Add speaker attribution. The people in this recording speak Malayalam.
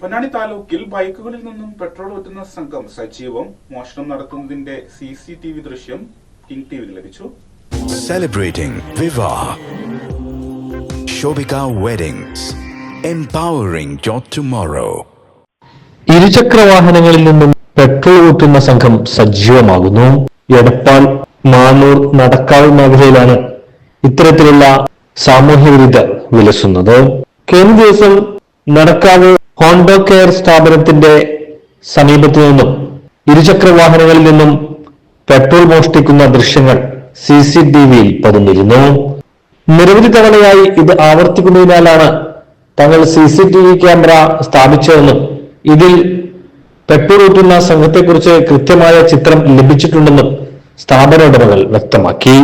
Speaker 1: പൊന്നാനി താലൂക്കിൽ ബൈക്കുകളിൽ നിന്നും പെട്രോൾ ഊറ്റുന്ന സംഘം സജീവം. മോഷണം നടത്തുന്നതിന്റെ CCTV ദൃശ്യം കിങ് ടിവിയിൽ ലഭിച്ചു.
Speaker 2: Celebrating Viva Shobika Weddings, empowering your tomorrow.
Speaker 3: ഇരുചക്ര വാഹനങ്ങളിൽ നിന്നും പെട്രോൾ ഊറ്റുന്ന സംഘം സജീവമാകുന്നു. എടപ്പാൾ, മാന്നൂർ, നടക്കാവ് മേഖലയിലാണ് ഇത്തരത്തിലുള്ള സാമൂഹ്യ വിരുദ്ധർ വിലസുന്നത്. കഴിഞ്ഞ ദിവസം നടക്കാവ് ഹോണ്ടോ കെയർ സ്ഥാപനത്തിന്റെ സമീപത്തു നിന്നും ഇരുചക്ര വാഹനങ്ങളിൽ നിന്നും പെട്രോൾ മോഷ്ടിക്കുന്ന ദൃശ്യങ്ങൾ CCTVയിൽ പതിഞ്ഞിരുന്നു. നിരവധി തവണയായി ഇത് ആവർത്തിക്കുന്നതിനാലാണ് തങ്ങൾ CCTV ക്യാമറ സ്ഥാപിച്ചതെന്നും ഇതിൽ പെട്രോൾ ഊറ്റുന്ന സംഘത്തെക്കുറിച്ച് കൃത്യമായ ചിത്രം ലഭിച്ചിട്ടുണ്ടെന്നും സ്ഥാപന ഉടമകൾ വ്യക്തമാക്കി.